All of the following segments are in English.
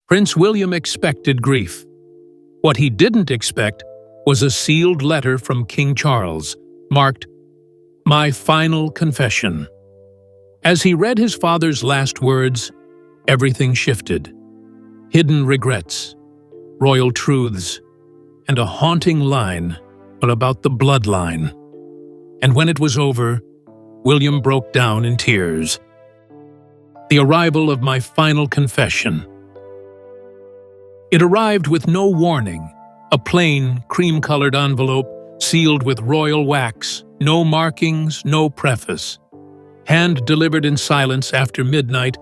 Prince William expected grief. What he didn't expect was a sealed letter from King Charles, marked, "My final confession." As he read his father's last words, everything shifted. Hidden regrets, royal truths, and a haunting line about the bloodline. And when it was over, William broke down in tears. The arrival of my final confession. It arrived with no warning, a plain, cream-colored envelope sealed with royal wax, no markings, no preface. Hand-delivered in silence after midnight,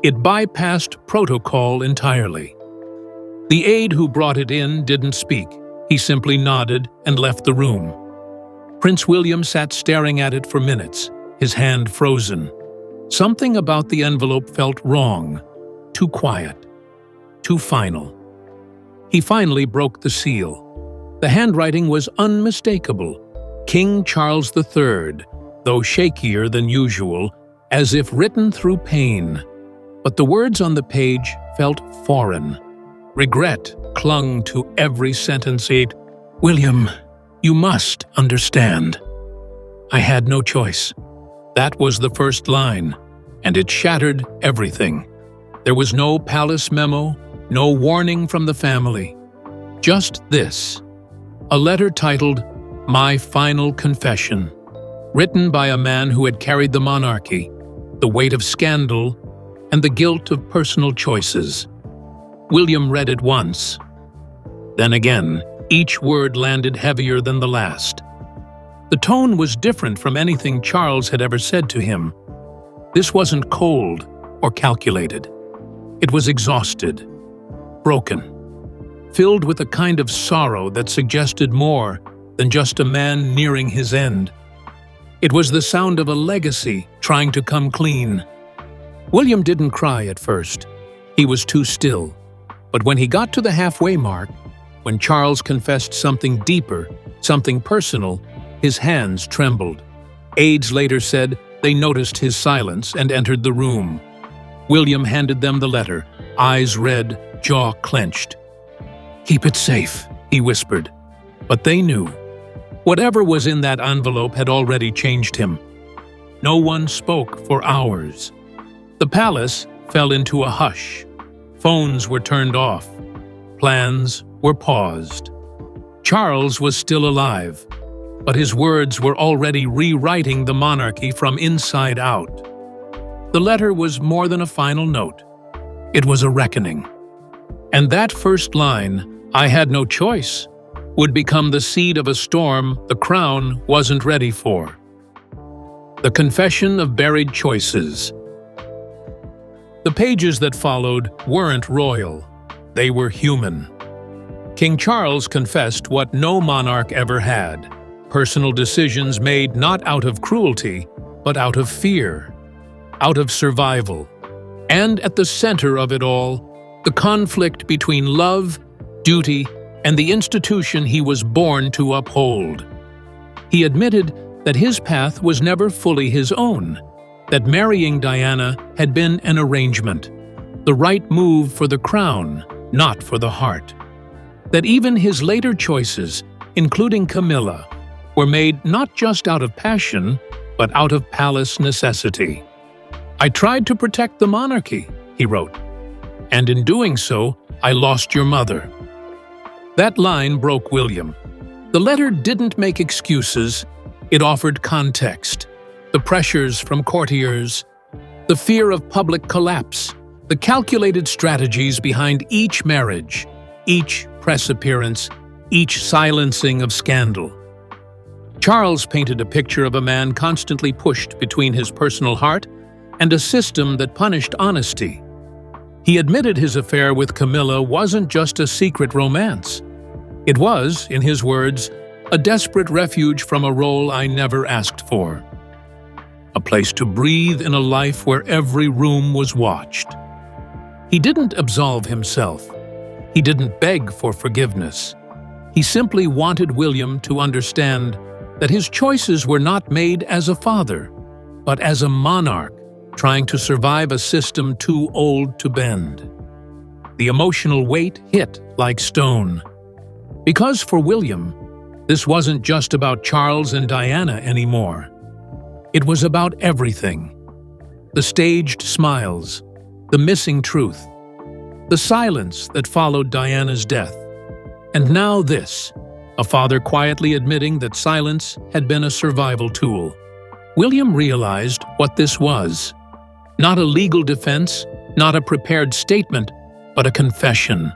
it bypassed protocol entirely. The aide who brought it in didn't speak. He simply nodded and left the room. Prince William sat staring at it for minutes, his hand frozen. Something about the envelope felt wrong, too quiet, too final. He finally broke the seal. The handwriting was unmistakable. King Charles III, though shakier than usual, as if written through pain. But the words on the page felt foreign. Regret clung to every sentence. "William, you must understand. I had no choice." That was the first line, and it shattered everything. There was no palace memo, no warning from the family. Just this, a letter titled, "My Final Confession," written by a man who had carried the monarchy, the weight of scandal, and the guilt of personal choices. William read it once. Then again, each word landed heavier than the last. The tone was different from anything Charles had ever said to him. This wasn't cold or calculated. It was exhausted, broken, filled with a kind of sorrow that suggested more than just a man nearing his end. It was the sound of a legacy trying to come clean. William didn't cry at first. He was too still. But when he got to the halfway mark, when Charles confessed something deeper, something personal, his hands trembled. Aides later said they noticed his silence and entered the room. William handed them the letter, eyes red, jaw clenched. "Keep it safe," he whispered. But they knew. Whatever was in that envelope had already changed him. No one spoke for hours. The palace fell into a hush. Phones were turned off. Plans were paused. Charles was still alive, but his words were already rewriting the monarchy from inside out. The letter was more than a final note. It was a reckoning. And that first line, "I had no choice," would become the seed of a storm the crown wasn't ready for. The confession of buried choices. The pages that followed weren't royal. They were human. King Charles confessed what no monarch ever had: personal decisions made not out of cruelty, but out of fear, out of survival. And at the center of it all, the conflict between love, duty, and the institution he was born to uphold. He admitted that his path was never fully his own, that marrying Diana had been an arrangement, the right move for the crown, not for the heart. That even his later choices, including Camilla, were made not just out of passion, but out of palace necessity. "I tried to protect the monarchy," he wrote, "and in doing so, I lost your mother." That line broke William. The letter didn't make excuses, it offered context. The pressures from courtiers, the fear of public collapse, the calculated strategies behind each marriage, each press appearance, each silencing of scandal. Charles painted a picture of a man constantly pushed between his personal heart and a system that punished honesty. He admitted his affair with Camilla wasn't just a secret romance. It was, in his words, a desperate refuge from a role I never asked for. A place to breathe in a life where every room was watched. He didn't absolve himself. He didn't beg for forgiveness. He simply wanted William to understand that his choices were not made as a father, but as a monarch trying to survive a system too old to bend. The emotional weight hit like stone. Because for William, this wasn't just about Charles and Diana anymore. It was about everything. The staged smiles, the missing truth, the silence that followed Diana's death. And now this, a father quietly admitting that silence had been a survival tool. William realized what this was. Not a legal defense, not a prepared statement, but a confession.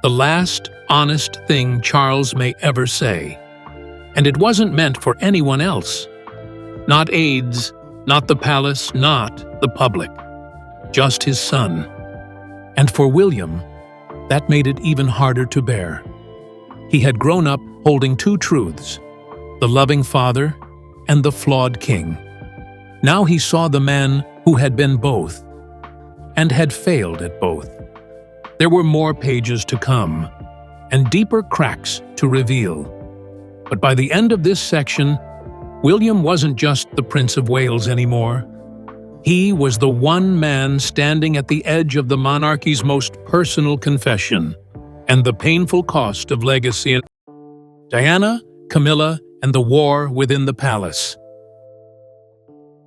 The last honest thing Charles may ever say. And it wasn't meant for anyone else. Not aides, not the palace, not the public. Just his son. And for William, that made it even harder to bear. He had grown up holding two truths, the loving father and the flawed king. Now he saw the man who had been both, and had failed at both. There were more pages to come, and deeper cracks to reveal. But by the end of this section, William wasn't just the Prince of Wales anymore. He was the one man standing at the edge of the monarchy's most personal confession, and the painful cost of legacy. Diana, Camilla, and the war within the palace.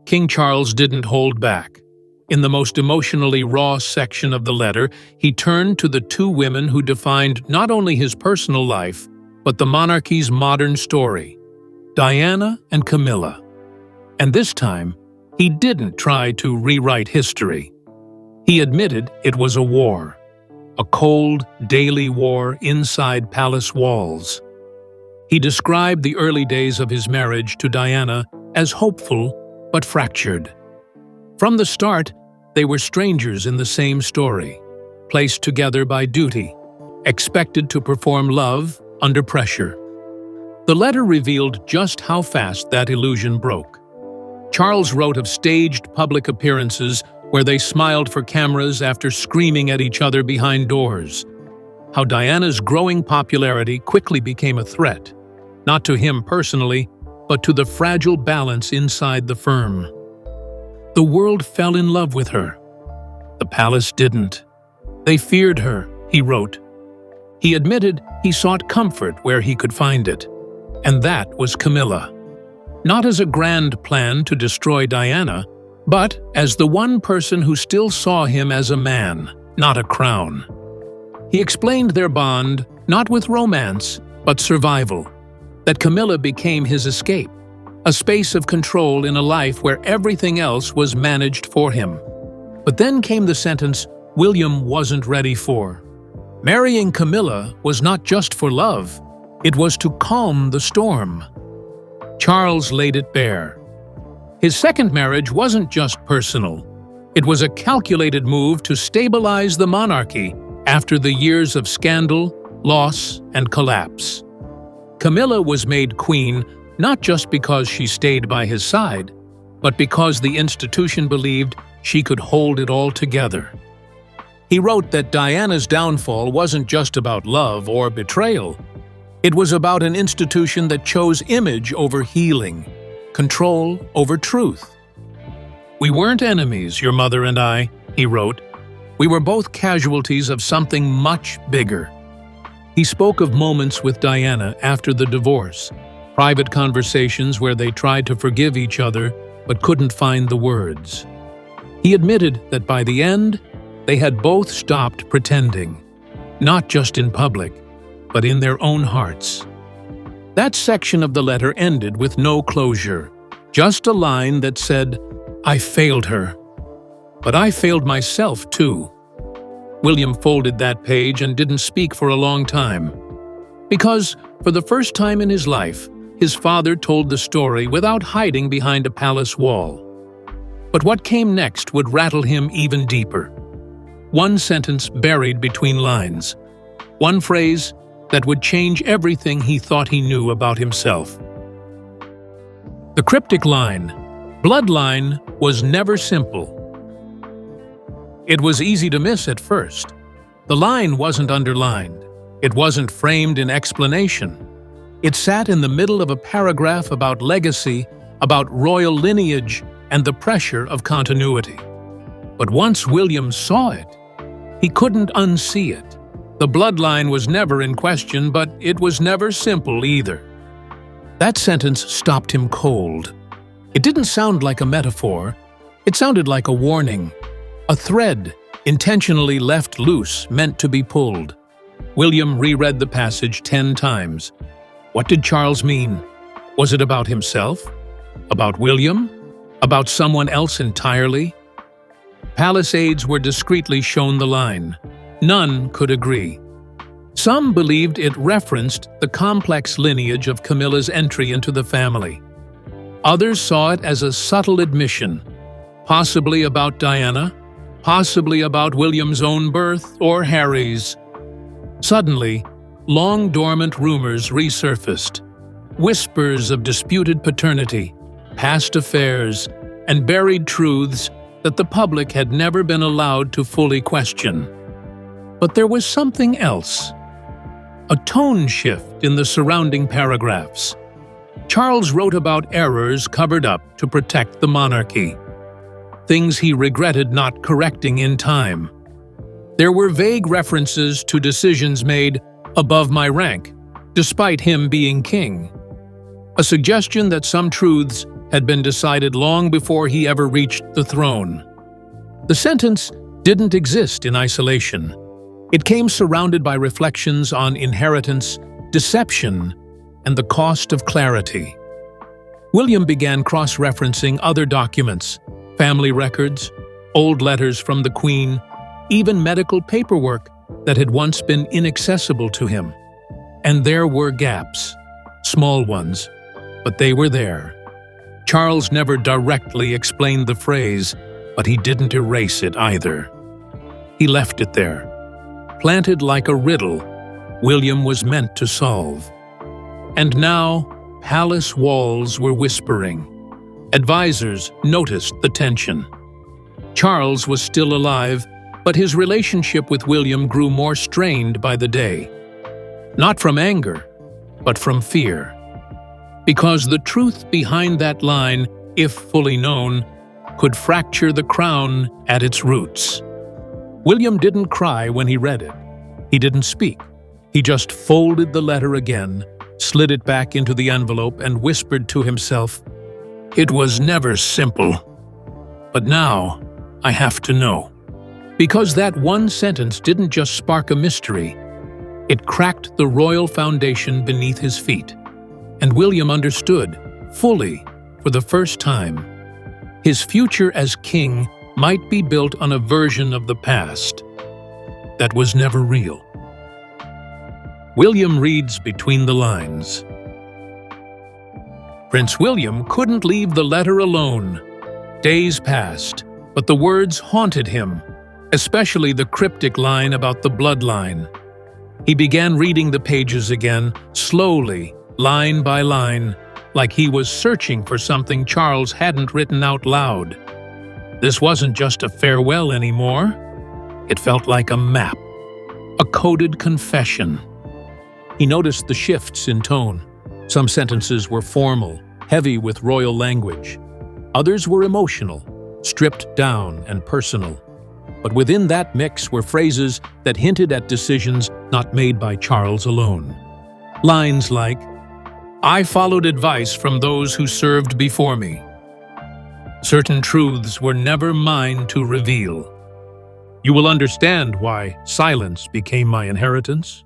King Charles didn't hold back. In the most emotionally raw section of the letter, he turned to the two women who defined not only his personal life, but the monarchy's modern story, Diana and Camilla. And this time, he didn't try to rewrite history. He admitted it was a war, a cold, daily war inside palace walls. He described the early days of his marriage to Diana as hopeful but fractured. From the start, they were strangers in the same story, placed together by duty, expected to perform love under pressure. The letter revealed just how fast that illusion broke. Charles wrote of staged public appearances where they smiled for cameras after screaming at each other behind doors. How Diana's growing popularity quickly became a threat, not to him personally, but to the fragile balance inside the firm. The world fell in love with her. The palace didn't. They feared her, he wrote. He admitted he sought comfort where he could find it, and that was Camilla. Not as a grand plan to destroy Diana, but as the one person who still saw him as a man, not a crown. He explained their bond not with romance, but survival, that Camilla became his escape, a space of control in a life where everything else was managed for him. But then came the sentence William wasn't ready for. Marrying Camilla was not just for love, it was to calm the storm. Charles laid it bare. His second marriage wasn't just personal. It was a calculated move to stabilize the monarchy after the years of scandal, loss, and collapse. Camilla was made queen not just because she stayed by his side, but because the institution believed she could hold it all together. He wrote that Diana's downfall wasn't just about love or betrayal. It was about an institution that chose image over healing, control over truth. "We weren't enemies, your mother and I," he wrote. "We were both casualties of something much bigger." He spoke of moments with Diana after the divorce, private conversations where they tried to forgive each other but couldn't find the words. He admitted that by the end, they had both stopped pretending, not just in public, but in their own hearts. That section of the letter ended with no closure, just a line that said, "I failed her. But I failed myself too." William folded that page and didn't speak for a long time. Because, for the first time in his life, his father told the story without hiding behind a palace wall. But what came next would rattle him even deeper. One sentence buried between lines. One phrase that would change everything he thought he knew about himself. The cryptic line, "Bloodline," was never simple. It was easy to miss at first. The line wasn't underlined. It wasn't framed in explanation. It sat in the middle of a paragraph about legacy, about royal lineage, and the pressure of continuity. But once William saw it, He couldn't unsee it. The bloodline was never in question, but it was never simple either. That sentence stopped him cold. It didn't sound like a metaphor. It sounded like a warning, a thread intentionally left loose, meant to be pulled. William reread the passage 10 times. What did Charles mean? Was it about himself? About William? About someone else entirely? Palace aides were discreetly shown the line. None could agree. Some believed it referenced the complex lineage of Camilla's entry into the family. Others saw it as a subtle admission, possibly about Diana, possibly about William's own birth or Harry's. Suddenly, long-dormant rumors resurfaced. Whispers of disputed paternity, past affairs, and buried truths that the public had never been allowed to fully question. But there was something else. A tone shift in the surrounding paragraphs. Charles wrote about errors covered up to protect the monarchy. Things he regretted not correcting in time. There were vague references to decisions made above my rank, despite him being king. A suggestion that some truths had been decided long before he ever reached the throne. The sentence didn't exist in isolation. It came surrounded by reflections on inheritance, deception, and the cost of clarity. William began cross-referencing other documents, family records, old letters from the Queen, even medical paperwork that had once been inaccessible to him. And there were gaps, small ones, but they were there. Charles never directly explained the phrase, but he didn't erase it either. He left it there, planted like a riddle William was meant to solve. And now, palace walls were whispering. Advisors noticed the tension. Charles was still alive, but his relationship with William grew more strained by the day. Not from anger, but from fear. Because the truth behind that line, if fully known, could fracture the crown at its roots. William didn't cry when he read it. He didn't speak. He just folded the letter again, slid it back into the envelope, and whispered to himself, "It was never simple. But now, I have to know." Because that one sentence didn't just spark a mystery, it cracked the royal foundation beneath his feet. And William understood, fully, for the first time. His future as king might be built on a version of the past that was never real. William reads between the lines. Prince William couldn't leave the letter alone. Days passed, but the words haunted him, especially the cryptic line about the bloodline. He began reading the pages again, slowly, line by line, like he was searching for something Charles hadn't written out loud. This wasn't just a farewell anymore. It felt like a map, a coded confession. He noticed the shifts in tone. Some sentences were formal, heavy with royal language. Others were emotional, stripped down and personal. But within that mix were phrases that hinted at decisions not made by Charles alone. Lines like, "I followed advice from those who served before me. Certain truths were never mine to reveal. You will understand why silence became my inheritance."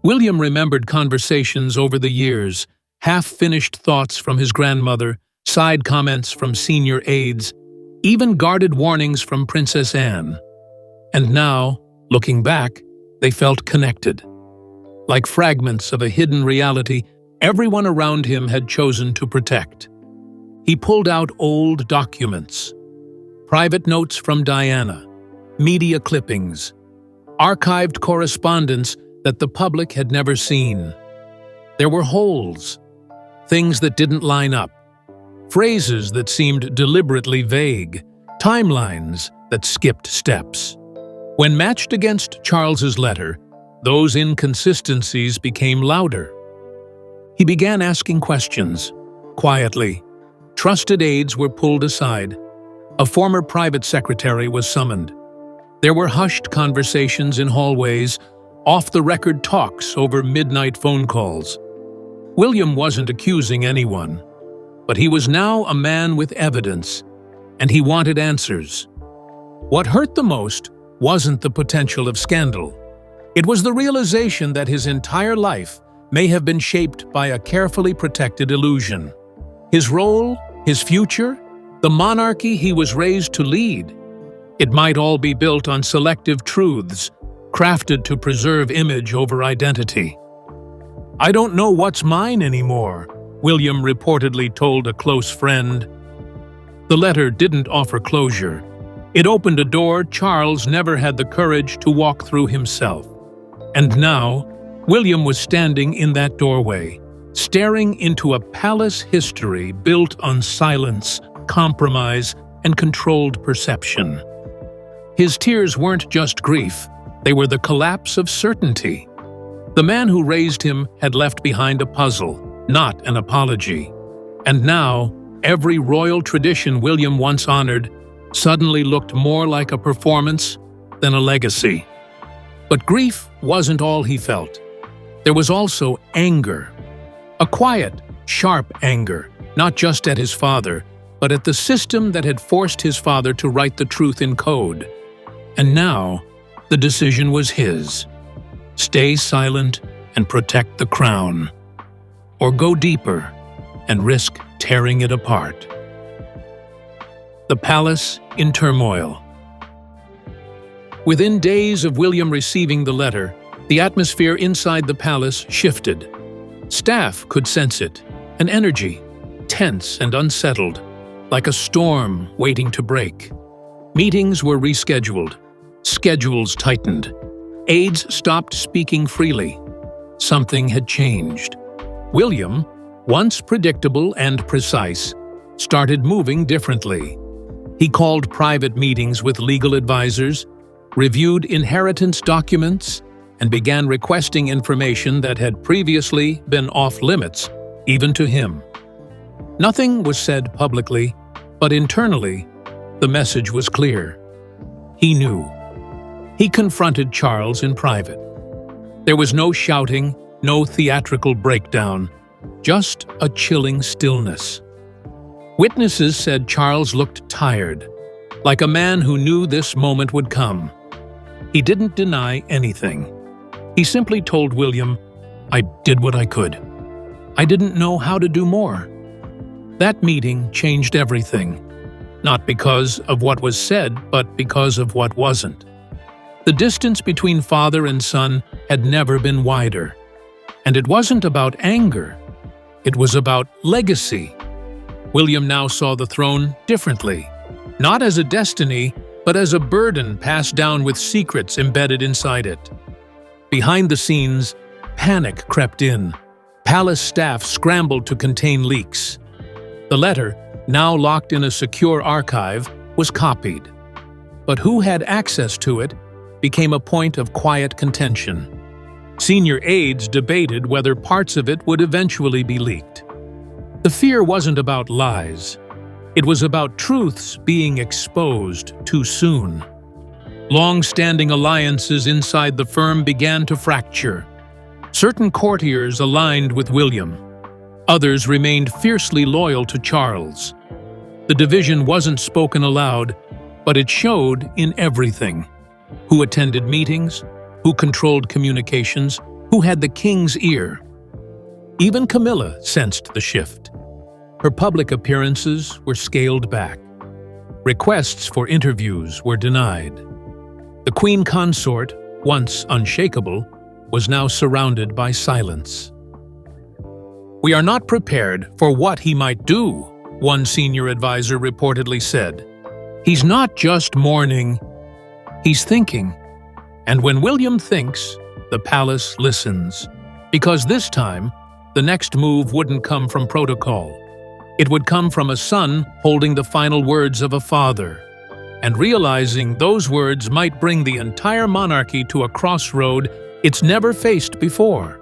William remembered conversations over the years, half-finished thoughts from his grandmother, side comments from senior aides, even guarded warnings from Princess Anne. And now, looking back, they felt connected. Like fragments of a hidden reality everyone around him had chosen to protect. He pulled out old documents, private notes from Diana, media clippings, archived correspondence that the public had never seen. There were holes, things that didn't line up, phrases that seemed deliberately vague, timelines that skipped steps. When matched against Charles's letter, those inconsistencies became louder. He began asking questions, quietly. Trusted aides were pulled aside. A former private secretary was summoned. There were hushed conversations in hallways, off-the-record talks over midnight phone calls. William wasn't accusing anyone, but he was now a man with evidence, and he wanted answers. What hurt the most wasn't the potential of scandal. It was the realization that his entire life may have been shaped by a carefully protected illusion. His role, his future, the monarchy he was raised to lead. It might all be built on selective truths, crafted to preserve image over identity. "I don't know what's mine anymore," William reportedly told a close friend. The letter didn't offer closure. It opened a door Charles never had the courage to walk through himself. And now, William was standing in that doorway, staring into a palace history built on silence, compromise, and controlled perception. His tears weren't just grief, they were the collapse of certainty. The man who raised him had left behind a puzzle, not an apology. And now, every royal tradition William once honored suddenly looked more like a performance than a legacy. But grief wasn't all he felt. There was also anger. A quiet, sharp anger, not just at his father, but at the system that had forced his father to write the truth in code. And now, the decision was his. Stay silent and protect the crown, or go deeper and risk tearing it apart. The palace in turmoil. Within days of William receiving the letter, the atmosphere inside the palace shifted. Staff could sense it, an energy, tense and unsettled, like a storm waiting to break. Meetings were rescheduled, schedules tightened, aides stopped speaking freely. Something had changed. William, once predictable and precise, started moving differently. He called private meetings with legal advisors, reviewed inheritance documents, and began requesting information that had previously been off-limits, even to him. Nothing was said publicly, but internally, the message was clear. He knew. He confronted Charles in private. There was no shouting, no theatrical breakdown, just a chilling stillness. Witnesses said Charles looked tired, like a man who knew this moment would come. He didn't deny anything. He simply told William, "I did what I could. I didn't know how to do more." That meeting changed everything, not because of what was said, but because of what wasn't. The distance between father and son had never been wider. And it wasn't about anger. It was about legacy. William now saw the throne differently, not as a destiny, but as a burden passed down with secrets embedded inside it. Behind the scenes, panic crept in. Palace staff scrambled to contain leaks. The letter, now locked in a secure archive, was copied. But who had access to it became a point of quiet contention. Senior aides debated whether parts of it would eventually be leaked. The fear wasn't about lies. It was about truths being exposed too soon. Long-standing alliances inside the firm began to fracture. Certain courtiers aligned with William. Others remained fiercely loyal to Charles. The division wasn't spoken aloud, but it showed in everything. Who attended meetings, who controlled communications, who had the king's ear. Even Camilla sensed the shift. Her public appearances were scaled back. Requests for interviews were denied. The queen consort, once unshakable, was now surrounded by silence. "We are not prepared for what he might do," one senior advisor reportedly said. "He's not just mourning, he's thinking." And when William thinks, the palace listens. Because this time, the next move wouldn't come from protocol. It would come from a son holding the final words of a father, and realizing those words might bring the entire monarchy to a crossroad it's never faced before.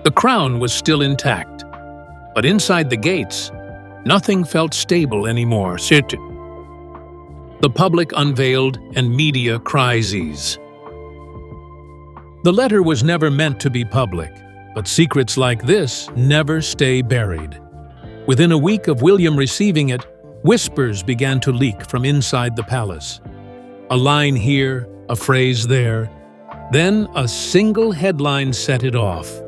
The crown was still intact, but inside the gates, nothing felt stable anymore. The public unveiled and media crises. The letter was never meant to be public, but secrets like this never stay buried. Within a week of William receiving it, whispers began to leak from inside the palace. A line here, a phrase there. Then a single headline set it off.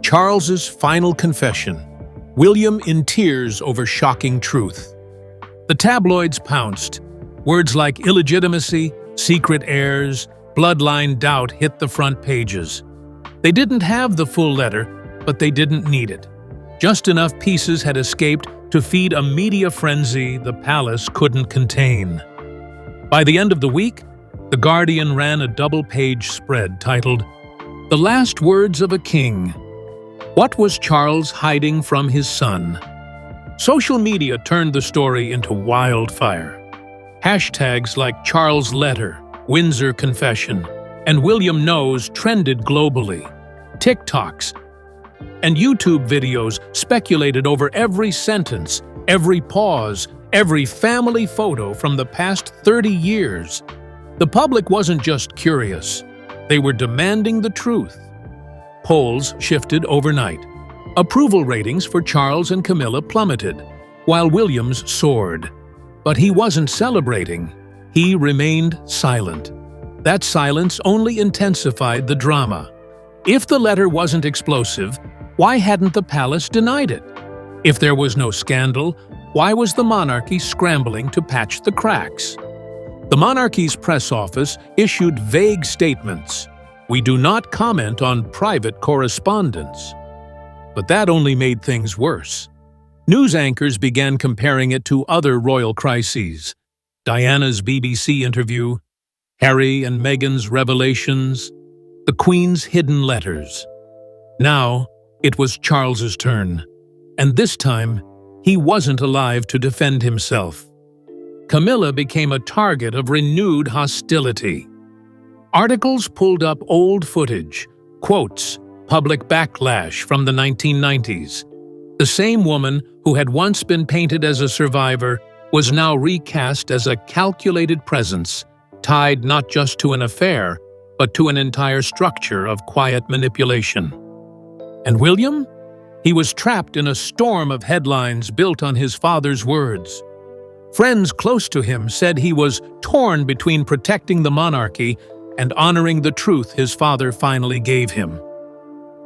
Charles's final confession. William in tears over shocking truth. The tabloids pounced. Words like illegitimacy, secret heirs, bloodline doubt hit the front pages. They didn't have the full letter, but they didn't need it. Just enough pieces had escaped to feed a media frenzy the palace couldn't contain. By the end of the week, The Guardian ran a double-page spread titled, "The Last Words of a King. What was Charles hiding from his son?" Social media turned the story into wildfire. Hashtags like Charles Letter, Windsor Confession, and William Knows trended globally. TikToks and YouTube videos speculated over every sentence, every pause, every family photo from the past 30 years. The public wasn't just curious, they were demanding the truth. Polls shifted overnight. Approval ratings for Charles and Camilla plummeted, while William's soared. But he wasn't celebrating. He remained silent. That silence only intensified the drama. If the letter wasn't explosive, why hadn't the palace denied it? If there was no scandal, why was the monarchy scrambling to patch the cracks? The monarchy's press office issued vague statements. "We do not comment on private correspondence." But that only made things worse. News anchors began comparing it to other royal crises. Diana's BBC interview, Harry and Meghan's revelations, the Queen's hidden letters. Now, it was Charles's turn. And this time, he wasn't alive to defend himself. Camilla became a target of renewed hostility. Articles pulled up old footage, quotes, public backlash from the 1990s. The same woman who had once been painted as a survivor was now recast as a calculated presence, tied not just to an affair, but to an entire structure of quiet manipulation. And William? He was trapped in a storm of headlines built on his father's words. Friends close to him said he was torn between protecting the monarchy and honoring the truth his father finally gave him.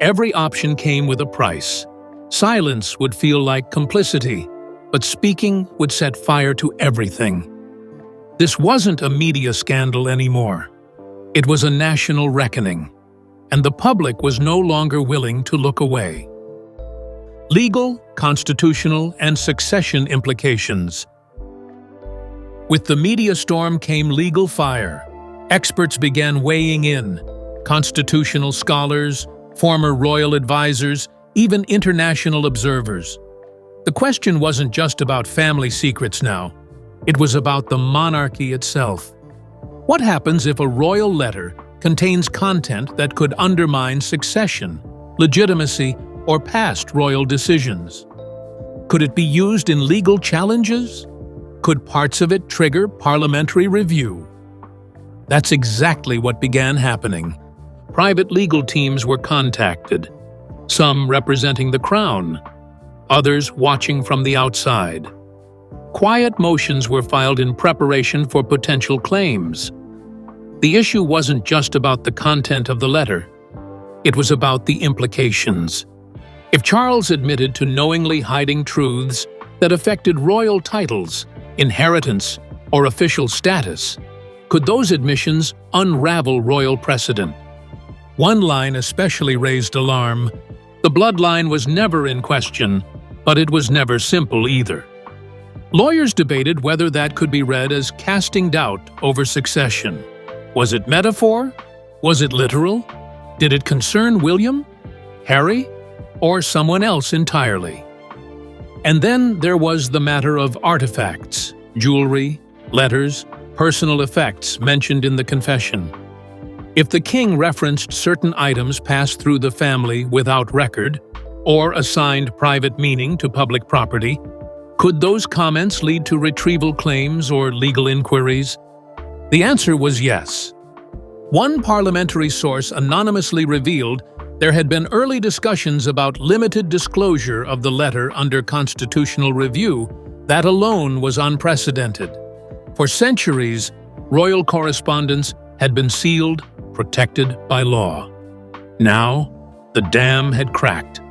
Every option came with a price. Silence would feel like complicity, but speaking would set fire to everything. This wasn't a media scandal anymore. It was a national reckoning, and the public was no longer willing to look away. Legal, constitutional, and succession implications. With the media storm came legal fire. Experts began weighing in. Constitutional scholars, former royal advisors, even international observers. The question wasn't just about family secrets now. It was about the monarchy itself. What happens if a royal letter contains content that could undermine succession, legitimacy, or past royal decisions? Could it be used in legal challenges? Could parts of it trigger parliamentary review? That's exactly what began happening. Private legal teams were contacted, some representing the Crown, others watching from the outside. Quiet motions were filed in preparation for potential claims. The issue wasn't just about the content of the letter. It was about the implications. If Charles admitted to knowingly hiding truths that affected royal titles, inheritance, or official status, could those admissions unravel royal precedent? One line especially raised alarm. The bloodline was never in question, but it was never simple either. Lawyers debated whether that could be read as casting doubt over succession. Was it metaphor? Was it literal? Did it concern William, Harry, or someone else entirely? And then there was the matter of artifacts, jewelry, letters, personal effects mentioned in the confession. If the king referenced certain items passed through the family without record, or assigned private meaning to public property, Could those comments lead to retrieval claims or legal inquiries? The answer was yes. One parliamentary source anonymously revealed there had been early discussions about limited disclosure of the letter under constitutional review. That alone was unprecedented. For centuries, royal correspondence had been sealed, protected by law. Now, the dam had cracked.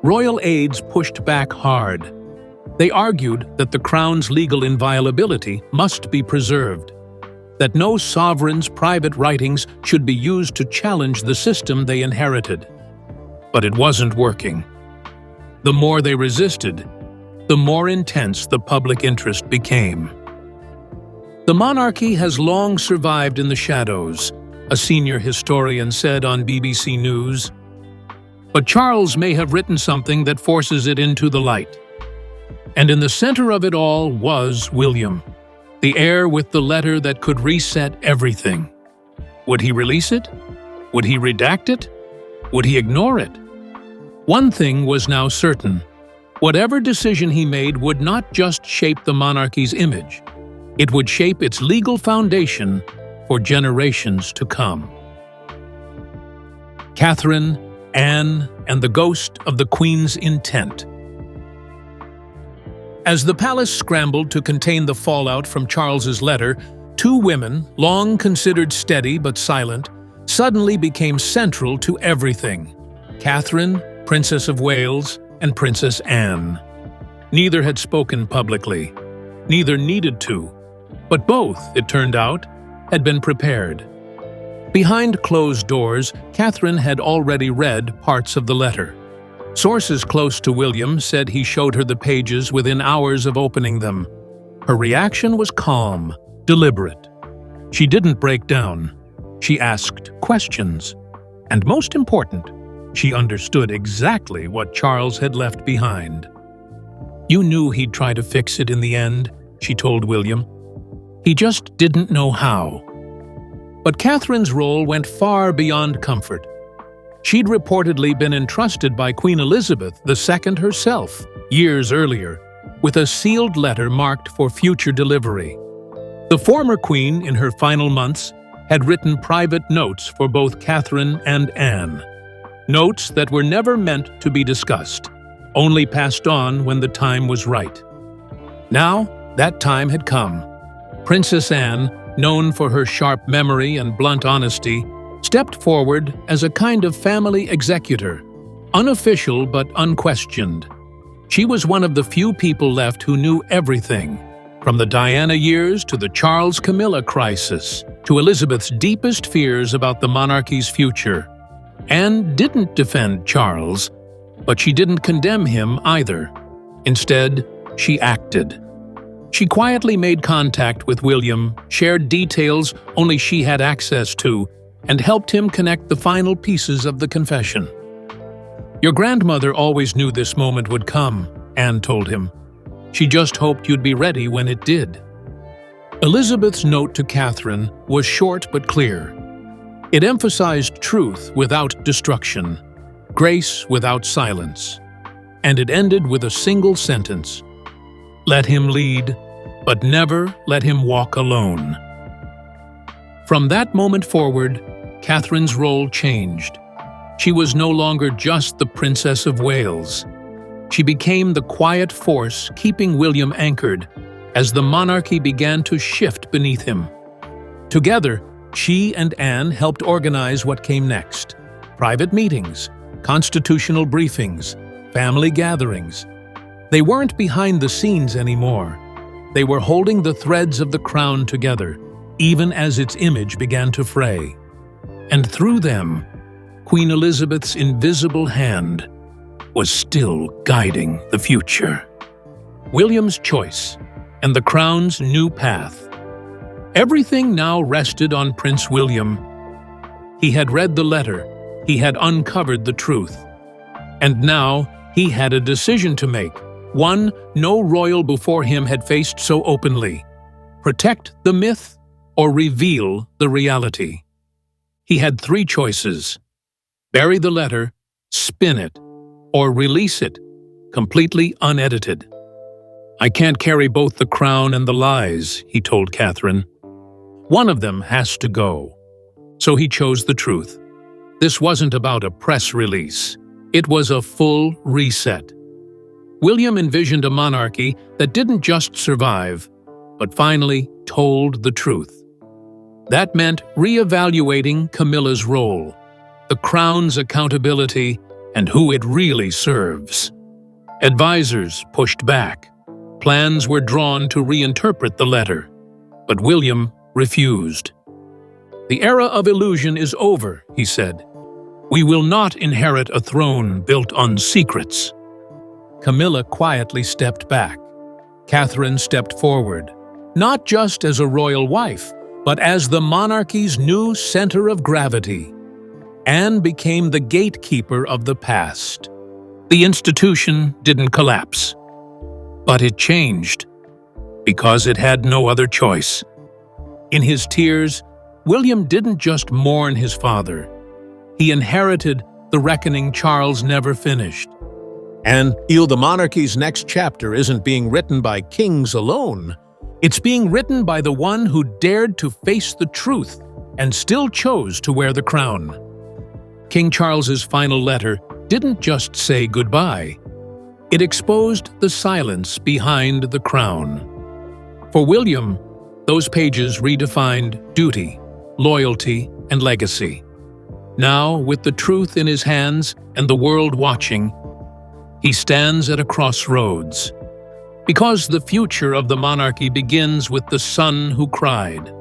Royal aides pushed back hard. They argued that the crown's legal inviolability must be preserved, that no sovereign's private writings should be used to challenge the system they inherited. But it wasn't working. The more they resisted, the more intense the public interest became. The monarchy has long survived in the shadows, a senior historian said on BBC News. But Charles may have written something that forces it into the light. And in the center of it all was William, the heir with the letter that could reset everything. Would he release it? Would he redact it? Would he ignore it? One thing was now certain. Whatever decision he made would not just shape the monarchy's image. It would shape its legal foundation for generations to come. Catherine, Anne, and the ghost of the Queen's intent. As the palace scrambled to contain the fallout from Charles's letter, two women, long considered steady but silent, suddenly became central to everything: Catherine, Princess of Wales, and Princess Anne. Neither had spoken publicly. Neither needed to. But both, it turned out, had been prepared. Behind closed doors, Catherine had already read parts of the letter. Sources close to William said he showed her the pages within hours of opening them. Her reaction was calm, deliberate. She didn't break down. She asked questions. And most important, she understood exactly what Charles had left behind. "You knew he'd try to fix it in the end," she told William. "He just didn't know how." But Catherine's role went far beyond comfort. She'd reportedly been entrusted by Queen Elizabeth II herself, years earlier, with a sealed letter marked for future delivery. The former queen, in her final months, had written private notes for both Catherine and Anne. Notes that were never meant to be discussed, only passed on when the time was right. Now, that time had come. Princess Anne, known for her sharp memory and blunt honesty, stepped forward as a kind of family executor, unofficial but unquestioned. She was one of the few people left who knew everything, from the Diana years to the Charles-Camilla crisis, to Elizabeth's deepest fears about the monarchy's future. Anne didn't defend Charles, but she didn't condemn him either. Instead, she acted. She quietly made contact with William, shared details only she had access to, and helped him connect the final pieces of the confession. "Your grandmother always knew this moment would come," Anne told him. "She just hoped you'd be ready when it did." Elizabeth's note to Catherine was short but clear. It emphasized truth without destruction, grace without silence, and it ended with a single sentence: "Let him lead, but never let him walk alone." From that moment forward, Catherine's role changed. She was no longer just the Princess of Wales. She became the quiet force keeping William anchored as the monarchy began to shift beneath him. Together, she and Anne helped organize what came next: private meetings, constitutional briefings, family gatherings. They weren't behind the scenes anymore. They were holding the threads of the crown together, even as its image began to fray. And through them, Queen Elizabeth's invisible hand was still guiding the future. William's choice and the crown's new path. Everything now rested on Prince William. He had read the letter, he had uncovered the truth. And now he had a decision to make, one no royal before him had faced so openly: protect the myth or reveal the reality. He had three choices: bury the letter, spin it, or release it, completely unedited. "I can't carry both the crown and the lies," he told Catherine. "One of them has to go." So he chose the truth. This wasn't about a press release. It was a full reset. William envisioned a monarchy that didn't just survive, but finally told the truth. That meant re-evaluating Camilla's role, the crown's accountability, and who it really serves. Advisors pushed back. Plans were drawn to reinterpret the letter, but William refused. "The era of illusion is over," he said. "We will not inherit a throne built on secrets." Camilla quietly stepped back. Catherine stepped forward, not just as a royal wife, but as the monarchy's new center of gravity. Anne became the gatekeeper of the past. The institution didn't collapse, but it changed, because it had no other choice. In his tears, William didn't just mourn his father. He inherited the reckoning Charles never finished. And the monarchy's next chapter isn't being written by kings alone. It's being written by the one who dared to face the truth and still chose to wear the crown. King Charles's final letter didn't just say goodbye. It exposed the silence behind the crown. For William, those pages redefined duty, loyalty, and legacy. Now, with the truth in his hands and the world watching, he stands at a crossroads. Because the future of the monarchy begins with the son who cried.